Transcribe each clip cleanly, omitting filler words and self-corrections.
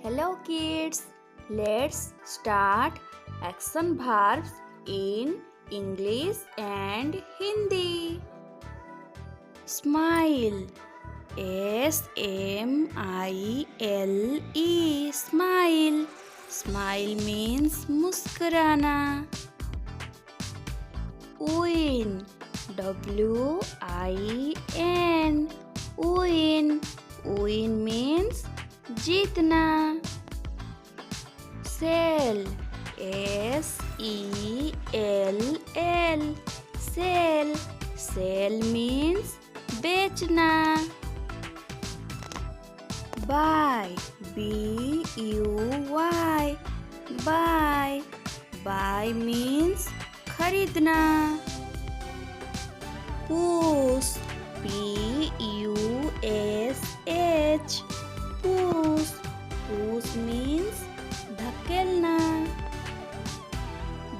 Hello kids, let's start action verbs in English and Hindi. Smile, S-M-I-L-E, smile. Smile means muskurana. Win, W-I-N, win. Win means जीतना. Sell, S-E-L-L, sell. Sell means बेचना. Buy, B-U-Y, buy. Buy means खरीदना. Push, P-U-S-H, push. Push means धकेलना.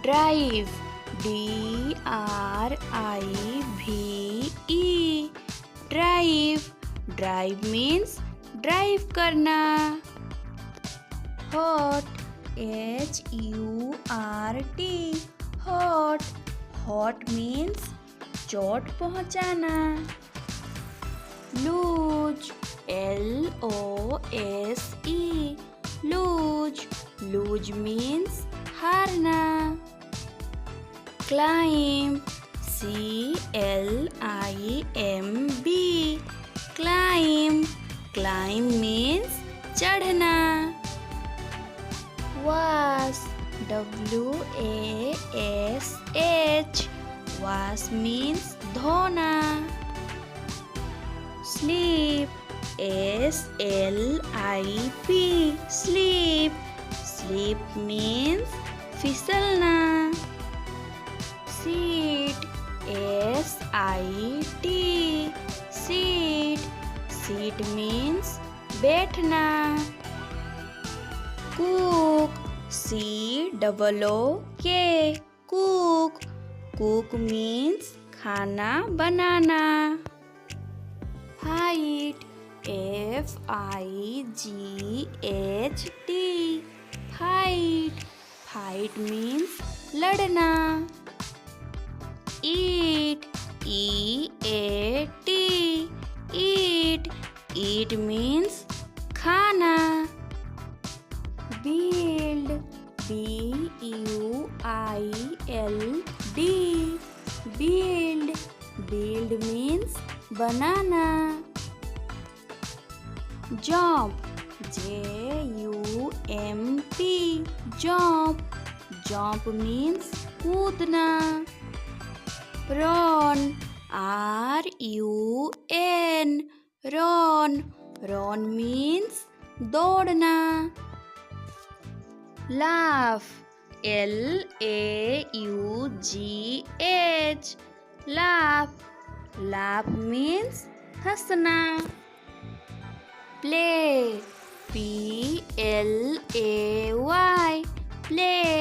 Drive, D-R-I-V-E, drive. Drive means drive करना. Hot, H-U-R-T, hot. Hot means चोट पहुंचाना. Lose, L-O-S-E, lose. Lose means हारना. Climb, C-L-I-M-B, climb. Climb means चढ़ना. Wash, W-A-S-H, wash means धोना. Sleep, S-L-I-P, sleep. Sleep means फिसलना. Sit, S-I-T, sit. Sit means बैठना. Cook, C-O-O-K, cook. Cook means खाना बनाना. Fight, F-I-G-H-T, fight. Fight means लड़ना. Eat, E-A-T, eat. Eat means खाना. Build, B-U-I-L-D, build. Build means बनाना. Jump, J-U-M-P, jump. Jump means कूदना. Run, R-U-N, run. Run means दौड़ना. Laugh, L-A-U-G-H, laugh. Laugh means हंसना. Play, P-L-A-Y, play.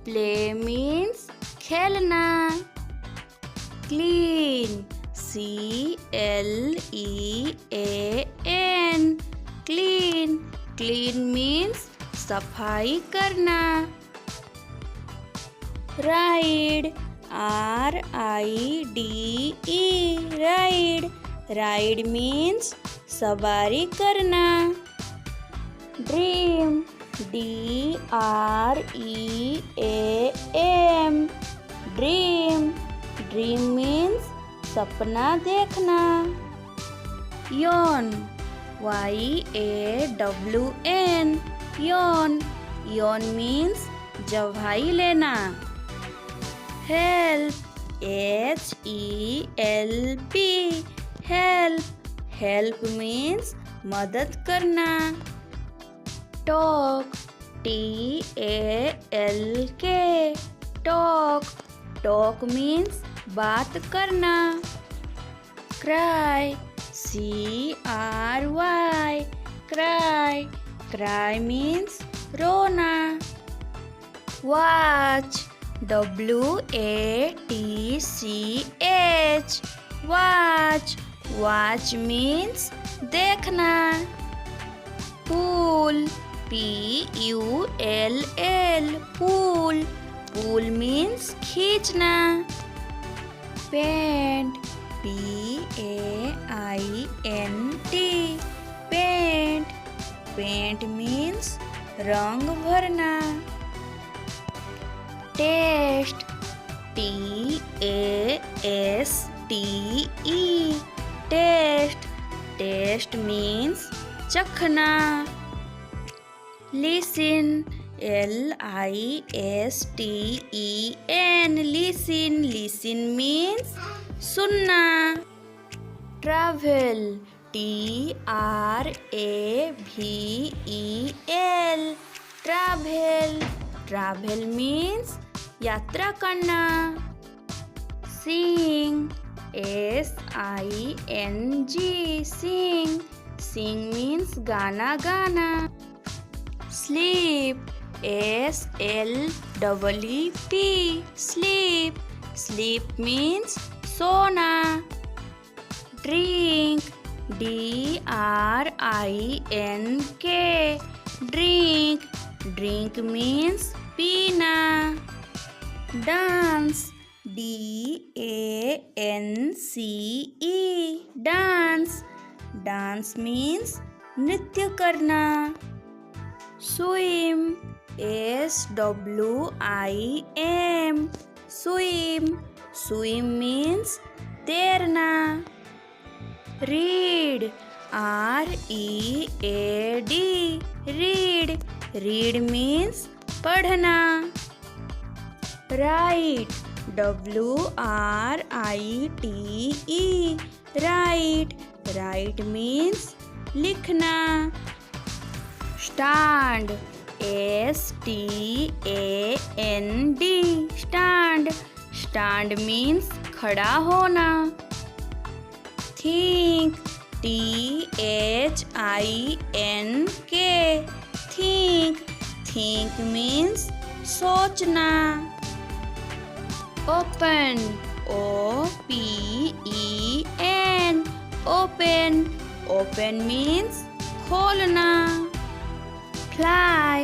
Play means खेलना. Clean, C-L-E-A-N, clean. Clean means सफाई करना. Ride, R-I-D-E, ride. Ride means सवारी करना. Dream, D-R-E-A-M, dream. Dream means सपना देखना. Yawn, Y-A-W-N, yawn. Yawn means जवाई लेना. Help, H-E-L-P, help. Help means मदद करना. Talk, T-A-L-K, talk. Talk means बात करना. Cry, C-R-Y, cry. Cry means रोना. Watch, W-A-T-C-H, watch. Watch means देखना. Pool, P-U-L-L, pull. Pull means खींचना. Paint, P-A-I-N-T, paint. Paint means रंग भरना. Taste, T-A-S-T-E, taste. Taste means चखना. Listen, L-I-S-T-E-N, listen. Listen means सुनना. Travel, T-R-A-V-E-L, travel. Travel means यात्रा करना. Sing, S-I-N-G, sing. Sing means गाना गाना. Sleep, S-L-E-E-P, sleep. Sleep means सोना. Drink, D-R-I-N-K, drink. Drink means पीना. Dance, D-A-N-C-E, dance. Dance means नृत्य करना. Swim, S-W-I-M, swim. Swim means तैरना. Read, R-E-A-D, read. Read means पढ़ना. Write, W-R-I-T-E, write. Write means लिखना. Stand, S-T-A-N-D, stand. Stand means खड़ा होना. Think, T-H-I-N-K, think. Think means सोचना. Open, O-P-E-N, open. Open means खोलना. Fly,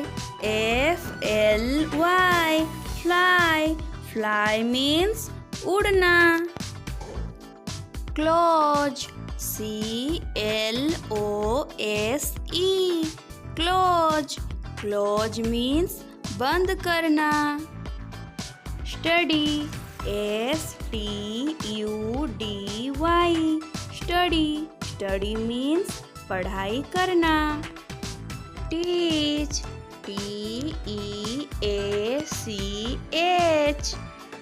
F-L-Y, fly. Fly means उड़ना. Close, C-L-O-S-E, close. Close means बंद करना. Study, S-T-U-D-Y, study. Study means पढ़ाई करना. Teach, T-E-A-C-H,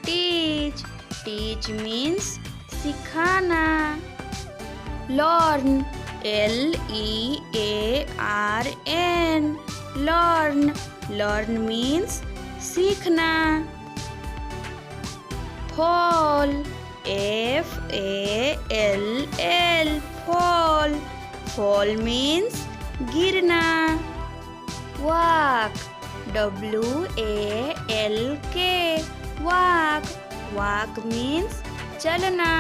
teach. Teach means सिखाना. Learn, L-E-A-R-N, learn. Learn means सीखना. Fall, F-A-L-L, fall. Fall means गिरना. Walk, W-A-L-K, walk. Walk means चलना.